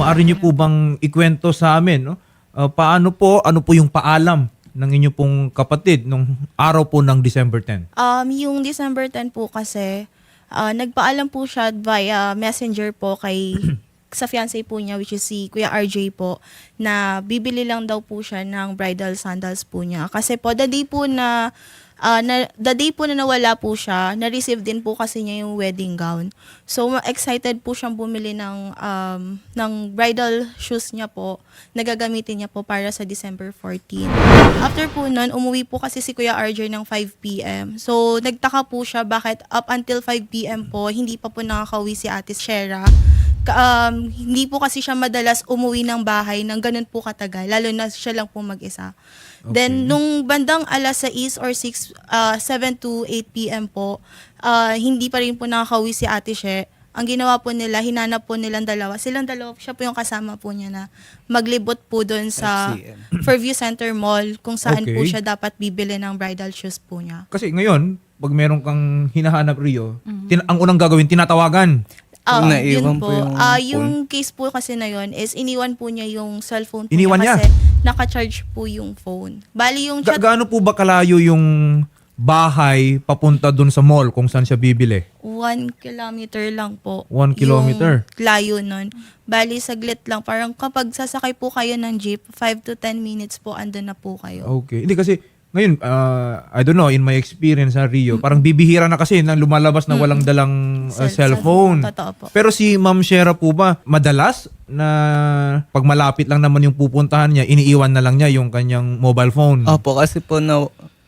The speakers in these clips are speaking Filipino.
maaari niyo po bang ikwento sa amin, no? Paano po, ano po yung paalam ng inyo pong kapatid nung araw po ng December 10? Yung December 10 po kasi, nagpaalam po siya via messenger po kay sa fiancé po niya, which is si Kuya RJ po, na bibili lang daw po siya ng bridal sandals po niya. Kasi po, the day po na nawala po siya, na-receive din po kasi niya yung wedding gown. So, excited po siyang bumili ng bridal shoes niya po, na gagamitin niya po para sa December 14. After po nun, umuwi po kasi si Kuya RJ ng 5 p.m. So, nagtaka po siya bakit up until 5 p.m. po, hindi pa po nakakauwi si Ate Shera. Hindi po kasi siya madalas umuwi ng bahay ng ganun po katagal, lalo na siya lang po mag-isa. Okay. Then, nung bandang alas 6 or 6, 7 to 8 p.m. po, hindi pa rin po nakakauwi si Ate She. Ang ginawa po nila, hinanap po nilang dalawa. Silang dalawa, siya po yung kasama po niya na maglibot po doon sa Fairview Center Mall kung saan po siya dapat bibili ng bridal shoes po niya. Kasi ngayon, pag meron kang hinahanap, Rio, ang unang gagawin, tinatawagan. Yun po. yung Yung case po kasi na yun is iniwan po niya yung cellphone po Iniwan niya niya? kasi naka-charge po yung phone. Bali yung chat, Gaano po ba kalayo yung bahay papunta dun sa mall kung saan siya bibili? 1 kilometer lang po. 1 kilometer? Yung layo nun. Bali, saglit lang. Parang kapag sasakay po kayo ng jeep, 5 to 10 minutes po, andun na po kayo. Okay. Hindi kasi, ngayon, I don't know, in my experience sa Rio, parang bibihira na kasi na lumalabas na walang dalang cellphone. Totoo po. Pero si Ma'am Shera po ba, madalas na pag malapit lang naman yung pupuntahan niya, iniiwan na lang niya yung kanyang mobile phone? Opo, kasi po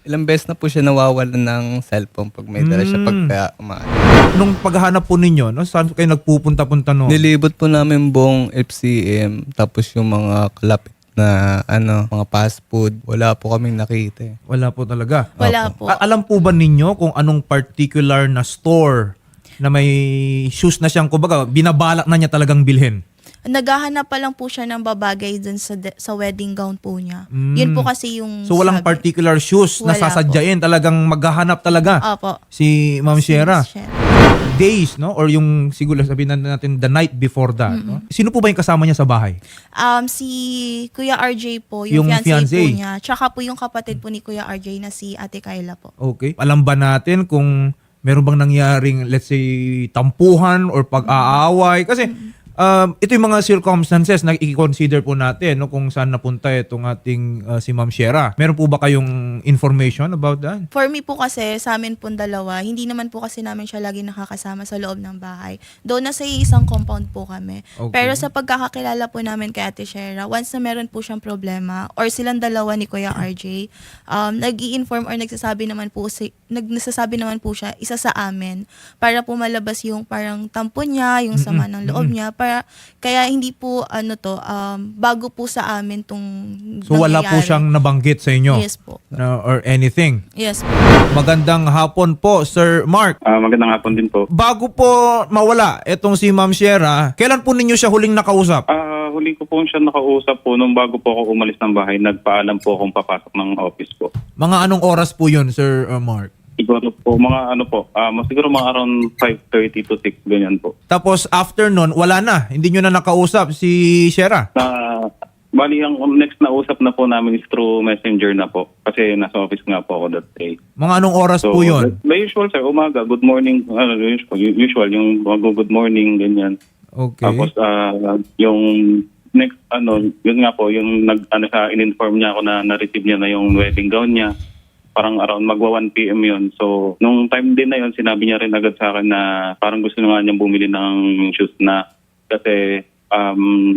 ilang beses na po siya nawawalan ng cellphone pag may dala siya pagka umaano. Nung paghahanap po ninyo, no, saan kayo nagpupunta-punta no? Nilibot po namin buong FCM, tapos yung mga kalapit na mga fast food, wala po kaming nakita. Wala po talaga. Wala po. Alam po ba ninyo kung anong particular na store na may shoes na siyang, kumbaga, binabalak na niya talagang bilhin? Naghahanap pa lang po siya ng babagay dun sa wedding gown po niya. Yun po kasi yung So walang sabi. particular shoes na Wala sasadyain, talagang maghahanap talaga Opo. si Ma'am Shera. Shera. Days, no? Or yung siguro sabihin natin the night before that, no? Sino po ba yung kasama niya sa bahay? Si Kuya RJ po, yung fiancé fiancé. po niya. Tsaka po yung kapatid po ni Kuya RJ na si Ate Kayla po. Okay. Alam ba natin kung meron bang nangyaring, let's say, tampuhan or pag-aaway? Kasi ito yung mga circumstances na i-consider po natin, no, kung saan napunta itong ating si Ma'am Shera. Meron po ba kayong information about that? For me po kasi, sa amin pong dalawa, hindi naman po kasi namin siya lagi nakakasama sa loob ng bahay. Doon nasa isang compound po kami. Okay. Pero sa pagkakakilala po namin kay Ate Shera, once na meron po siyang problema, or silang dalawa ni Kuya RJ, nag-i-inform or nagsasabi naman po siya isa sa amin para po malabas yung parang tampo niya, yung sama ng loob niya, kaya hindi po bago po sa amin tong So wala po nangyayari. siyang nabanggit sa inyo? Yes po. Or anything? Yes po. Magandang hapon po, Sir Mark. Magandang hapon din po. Bago po mawala itong si Ma'am Shera, kailan po ninyo siya huling nakausap? Huli ko po siya nakausap po nung bago po ako umalis ng bahay. Nagpaalam po akong papasok ng office po. Mga anong oras po yun, Sir Mark? Siguro po, siguro mga around 5:30 to 6, ganyan po. Tapos after nun, wala na. Hindi nyo na nakausap si Shera? Bali, ang next na usap na po namin is through messenger na po. Kasi nasa office nga po ako that day. Mga anong oras po yun? By usual, sir, umaga, good morning. Usual, yung good morning, ganyan. Okay. Tapos, yung next, yun nga po, yung in-inform niya ako na na-receive niya na yung wedding gown niya. Parang around magwa 1 p.m. yun. So, nung time din na yun, sinabi niya rin agad sa akin na parang gusto nga niyang bumili ng shoes na kasi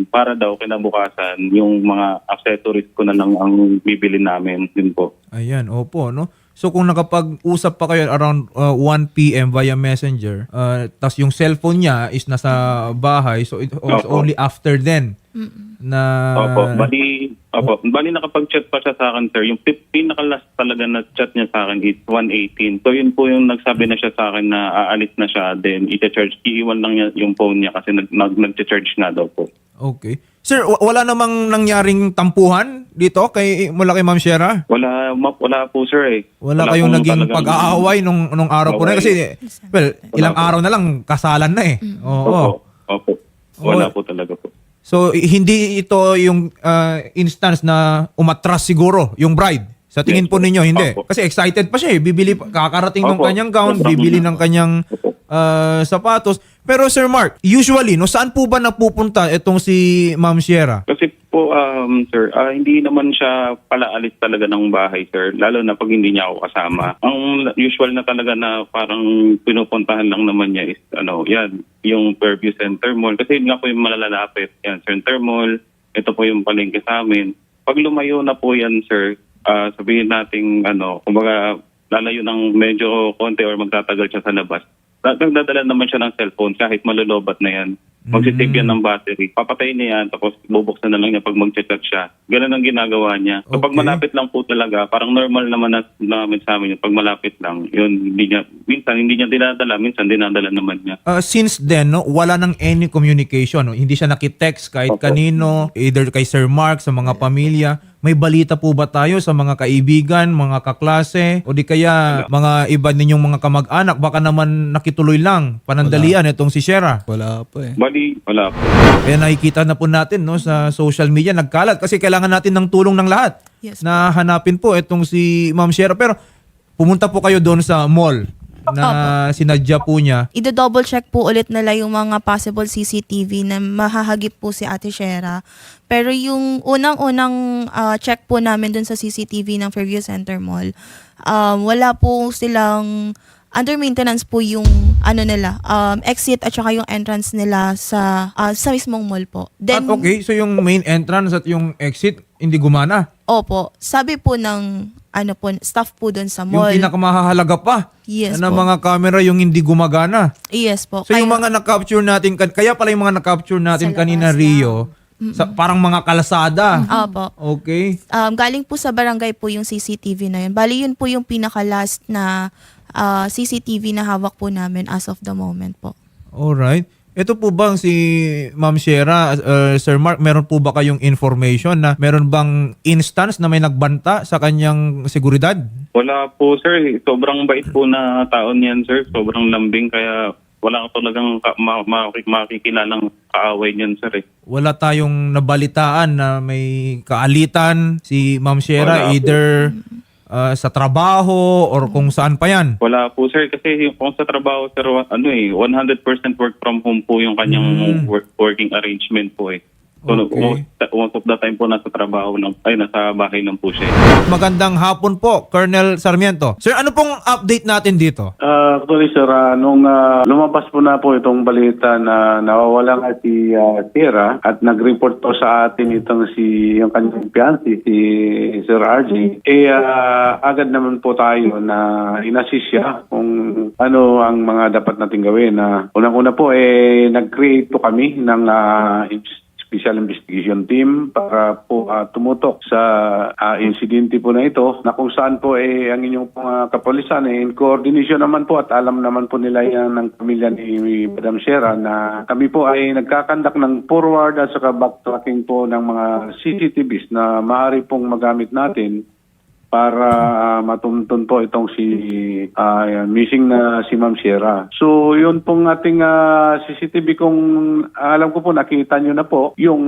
para daw kinabukasan, yung mga accessories ko na lang ang bibili namin. Yun po. Ayan, opo, no? So kung nakapag-usap pa kayo around 1 p.m. via messenger, tas yung cellphone niya is nasa bahay, so it's only after then na... Bali nakapag-chat pa siya sa akin, sir. Yung pinaka-last talaga na chat niya sa akin is 1:18. So yun po yung nagsabi na siya sa akin na aalis na siya, then iiwan lang niya yung phone niya kasi nag-charge nga daw po. Okay. Sir, wala namang nangyaring tampuhan dito mula kay Ma'am Shera? Wala po, sir. Wala kayong pong naging talagang- pag-aaway nung araw po na yun? Kasi, well, ilang po. araw na lang, kasalan na eh. Oo. Opo. Wala po talaga po. So hindi ito yung instance na umatras siguro yung bride. Sa tingin Yes, po ninyo, hindi. Opo. Kasi excited pa siya eh. Bibili, kakarating ng Opo. kanyang gown, Sobrang- bibili ng kanyang Opo. sapatos. Pero Sir Mark, usually, no, saan po ba napupunta itong si Ma'am Sierra? Kasi po, sir, hindi naman siya palaalis talaga ng bahay, sir. Lalo na pag hindi niya ako kasama. Ang usual na talaga na parang pinupuntahan lang naman niya is, yan, yung Fairview Center Mall. Kasi yun nga po yung malalapit. Yan, Center Mall. Ito po yung palengke sa amin. Pag lumayo na po yan, sir, sabihin natin, kumbaga, lalayo ng medyo konti or magtatagal siya sa labas. Nagdadala naman siya ng cellphone kahit malulobat na yan. Magsisave yan ng battery. Papatayin niya yan tapos bubuksan na lang niya pag mag-chat siya. Ganun ang ginagawa niya. So pag Okay. malapit lang po talaga, parang normal naman namin sa amin. Pag malapit lang, yun, minsan hindi niya dinadala, minsan dinadala naman niya. Since then, no, wala nang any communication. No? Hindi siya nakitext kahit Opo. kanino, either kay Sir Mark, sa mga pamilya. May balita po ba tayo sa mga kaibigan, mga kaklase, o di kaya mga iba ninyong mga kamag-anak? Baka naman nakituloy lang, panandalian itong si Sierra. Wala po eh. Bali, wala po. Kaya nakikita na po natin no, sa social media, nagkalat. Kasi kailangan natin ng tulong ng lahat Yes, na hanapin po itong si Ma'am Sierra. Pero pumunta po kayo doon sa mall na sinadya po niya. Ida-double check po ulit nila yung mga possible CCTV na mahahagip po si Ate Shera. Pero yung unang-unang check po namin dun sa CCTV ng Fairview Center Mall, wala po silang under maintenance po yung exit at saka yung entrance nila sa mismong mall po. At okay, so yung main entrance at yung exit hindi gumana. Opo, sabi po ng staff po doon sa Yung mall. pinakamahalaga pa Yes na po. mga camera yung hindi gumagana. Yes po. So yung mga na-capture natin, kaya pala yung mga na-capture natin Sa kanina labas Rio, parang mga kalasada. Opo. Okay. Galing po sa barangay po yung CCTV na yun. Bali yun po yung pinaka-last na CCTV na hawak po namin as of the moment po. Alright. Ito po bang si Ma'am Sierra, Sir Mark, meron po ba kayong information na meron bang instance na may nagbanta sa kanyang seguridad? Wala po, sir. Sobrang bait po na taon yan, sir. Sobrang lambing kaya wala ka talagang makikilalang kaaway niyan, sir. Wala tayong nabalitaan na may kaalitan si Ma'am Sierra Wala po. either sa trabaho or kung saan pa yan. Wala po, sir. Kasi kung sa trabaho, sir, 100% work from home po yung kanyang working arrangement po eh. So, Okay. most of the time po nasa trabaho lang, nasa bahay lang po siya. Magandang hapon po, Colonel Sarmiento. Sir, ano pong update natin dito? Actually, sir, nung lumabas po na po itong balita na nawawala nga si Sierra at nag-report po sa atin yung kanyang fiancé, si Sir RJ, agad naman po tayo na inassist siya kung ano ang mga dapat nating gawin. Unang-una po, nag-create po kami ng Special Investigation Team para po tumutok sa insidente po na ito na kung saan po ang inyong kapulisan in coordination naman po at alam naman po nila yan ng pamilya ni Madam Sierra na kami po ay nagkakandak ng forward at saka backtracking po ng mga CCTVs na maaari pong magamit natin para matuntun po itong missing na si Ma'am Sierra. So yun pong ating CCTV kung alam ko po nakita nyo na po yung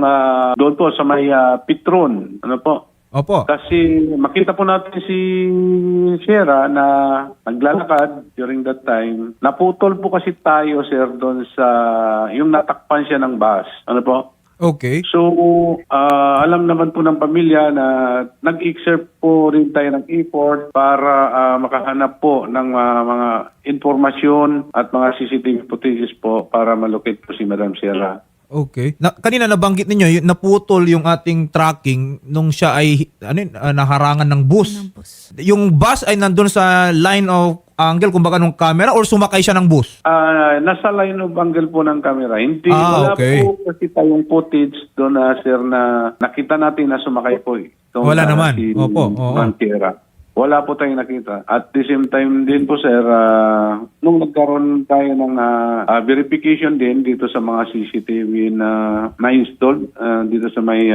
doon po sa may Petron. Ano po? Opo. Kasi makita po natin si Sierra na naglalakad during that time. Naputol po kasi tayo, sir, doon sa yung natakpan siya ng bus. Ano po? Okay. So, alam naman po ng pamilya na nag-exert po rin tayo ng effort para makahanap po ng mga informasyon at mga CCTV footages po para malocate po si Madam Sierra. Okay. Kanina nabanggit ninyo, naputol yung ating tracking nung siya ay naharangan ng bus. Yung bus ay nandun sa line of angle, kumbaga nung camera, or sumakay siya ng bus? Nasa line of angle po ng camera. Hindi, okay. wala po kasi tayong footage doon na, sir, na nakita natin na sumakay po. Wala naman. Si Opo, oo. Ma'am Sierra. Wala po tayong nakita. At the same time din po, sir, nung nagkaroon tayo ng verification din dito sa mga CCTV na na-installed dito sa may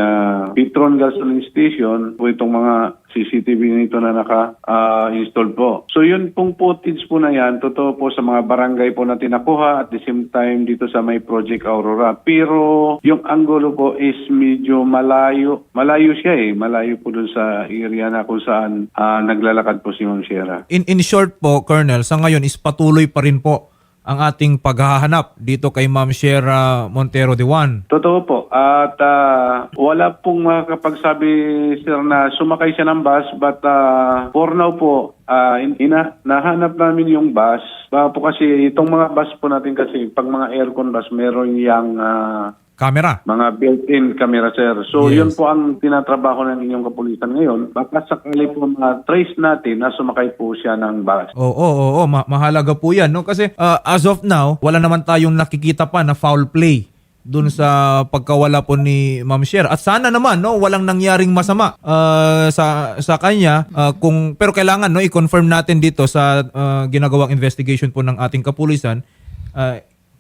Petron Gasoline Station po itong mga CCTV nito na naka-install po. So yun pong footage po na yan, totoo po sa mga barangay po na tinakuha at the same time dito sa may Project Aurora. Pero yung angulo po is medyo malayo. Malayo siya malayo po dun sa area na kung saan naglalakad po si Ma'am Shera. In short po, Colonel, sa ngayon is patuloy pa rin po ang ating paghahanap dito kay Ma'am Shera Montero de Juan. Totoo po. At wala pong makakapagsabi, sir, na sumakay siya ng bus. But for now po, nahanap namin yung bus. Po kasi itong mga bus po natin kasi, pag mga aircon bus, meron yung Camera. mga built-in camera, sir. So, Yes. yun po ang tinatrabaho ng inyong kapulisan ngayon. Baka sakali po trace natin na sumakay po siya ng bus. Oo. Mahalaga po yan. No? Kasi as of now, wala naman tayong nakikita pa na foul play dun sa pagkawala po ni Ma'am Shera. At sana naman, no, walang nangyaring masama sa kanya. Pero kailangan, no, i-confirm natin dito sa ginagawang investigation po ng ating kapulisan.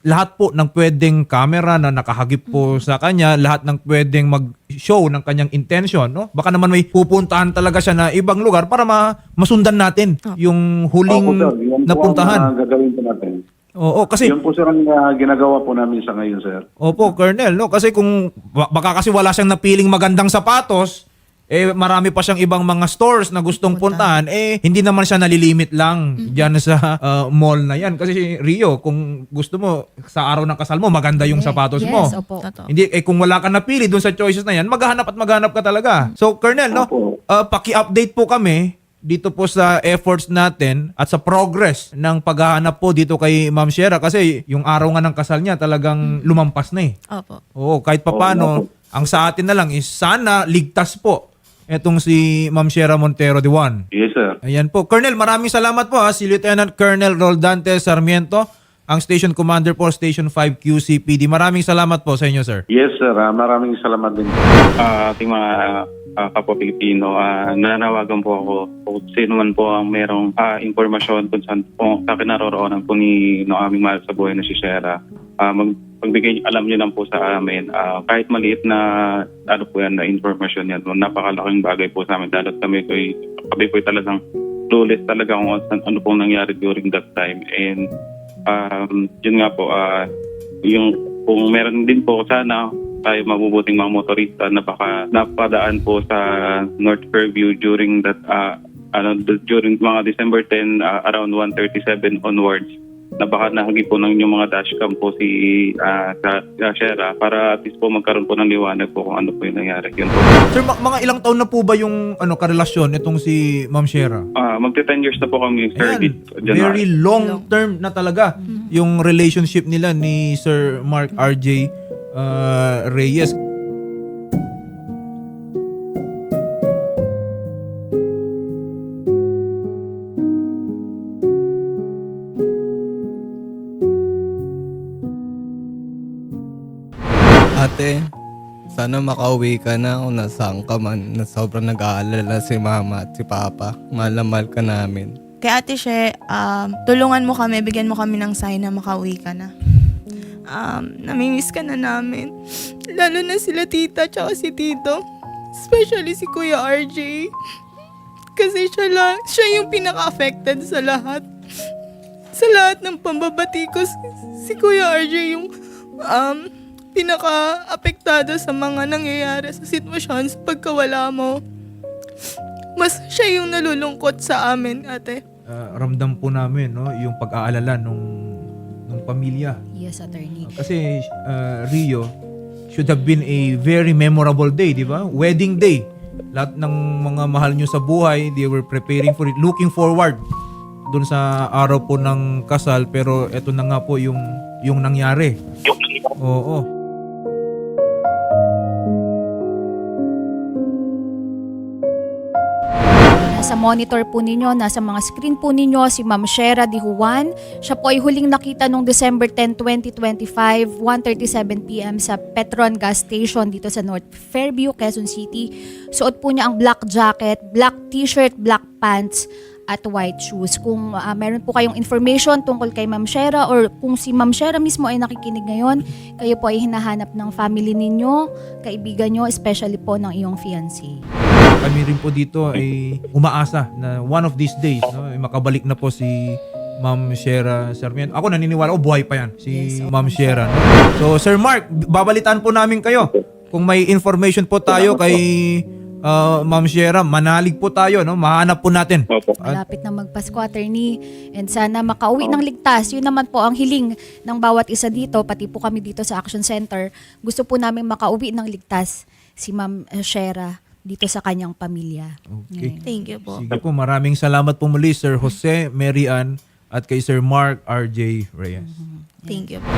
Lahat po ng pwedeng camera na nakahagip po sa kanya, lahat ng pwedeng mag-show ng kanyang intention, no? Baka naman may pupuntahan talaga siya na ibang lugar para masundan natin yung huling Opo, sir. Yan po napuntahan. ang gagawin po natin. Oo, kasi Yun po, sir, ang ginagawa po namin sa ngayon, sir. Opo, Colonel, no? Kasi kung baka kasi wala siyang napiling magandang sapatos, marami pa siyang ibang mga stores na gustong puntahan, hindi naman siya nalilimit lang diyan sa mall na yan. Kasi Rio, kung gusto mo, sa araw ng kasal mo, maganda yung sapatos mo. Yes, opo. Totoo. Hindi, kung wala ka napili dun sa choices na yan, maghanap ka talaga. So, Colonel, no? Opo. Paki-update po kami dito po sa efforts natin at sa progress ng paghahanap po dito kay Ma'am Shera kasi yung araw nga ng kasal niya talagang lumampas na Opo. Oo, kahit papano, ang sa atin na lang is sana ligtas po etong si Ma'am Shera Montero de Juan. Yes, sir. Ayan po. Colonel, maraming salamat po si Lieutenant Colonel Roldante Sarmiento, ang Station Commander po, Station 5 QCPD. Maraming salamat po sa inyo, sir. Yes, sir. Maraming salamat din. Ating mga kapwa Pilipino, nananawagan po ako kung sino man po ang merong impormasyon kung saan po sa kinaroroonan po ni aming mahal sa buhay na si Shera. Magbigay alam niyo lang po sa amin. Kahit maliit na po yan na informasyon yan, napakalaking bagay po sa amin dahil kami po talagang clueless talaga kung ano pong nangyari during that time. And yun nga po, yung kung meron din po sana tayo mabubuting mga motorista na baka napadaan po sa North Fairview during that during mga December 10 around 1:37 onwards na baka nahagi po ng inyong mga dashcam po si Shera para at least po magkaroon po ng liwanag po kung ano po yung nangyari. Yun po. Sir, mga ilang taon na po ba yung karelasyon itong si Ma'am Shera? Magti 10 years na po kami, Sir. Ayan, very long term na talaga yung relationship nila ni Sir Mark RJ Reyes. Ate, sana makauwi ka na kung nasaan ka man na sobrang nag-aalala si mama at si papa. Mahal na mahal ka namin. Kay Ate She, tulungan mo kami, bigyan mo kami ng sign na makauwi ka na. Namimiss ka na namin. Lalo na sila tita tsaka si tito. Especially si Kuya RJ. Kasi siya yung pinaka-affected sa lahat. Sa lahat ng pambabatikos, si Kuya RJ yung pinaka-apektado sa mga nangyayari sa sitwasyon sa pagkawala mo. Mas siya yung nalulungkot sa amin, ate. Ramdam po namin yung pag-aalala nung pamilya. Yes, attorney. Kasi Rio should have been a very memorable day, di ba? Wedding day. Lahat ng mga mahal nyo sa buhay, they were preparing for it, looking forward dun sa araw po ng kasal. Pero eto na nga po yung nangyari. Oo. Nasa monitor po ninyo, nasa mga screen po ninyo si Ma'am Shera de Juan. Siya po ay huling nakita noong December 10, 2025, 1:37 p.m. sa Petron Gas Station dito sa North Fairview, Quezon City. Suot po niya ang black jacket, black t-shirt, black pants at White Shoes. Kung meron po kayong information tungkol kay Ma'am Shera or kung si Ma'am Shera mismo ay nakikinig ngayon, kayo po ay hinahanap ng family ninyo, kaibigan nyo, especially po ng iyong fiancé. Kami rin po dito ay umaasa na one of these days, no, ay makabalik na po si Ma'am Shera Sarmiento. Ako naniniwala, buhay pa yan, si Yes, Ma'am Shera. No? So, Sir Mark, babalitaan po namin kayo. Kung may information po tayo kay Ma'am Shera, manalig po tayo, no? Mahanap po natin. Opo. Malapit na magpasko, attorney. And sana makauwi ng ligtas. Yun naman po ang hiling ng bawat isa dito, pati po kami dito sa Action Center. Gusto po namin makauwi ng ligtas si Ma'am Shera dito sa kanyang pamilya. Okay. Thank you po. Sige po, maraming salamat po muli, Sir Jose, Mary Ann, at kay Sir Mark R.J. Reyes. Thank you po.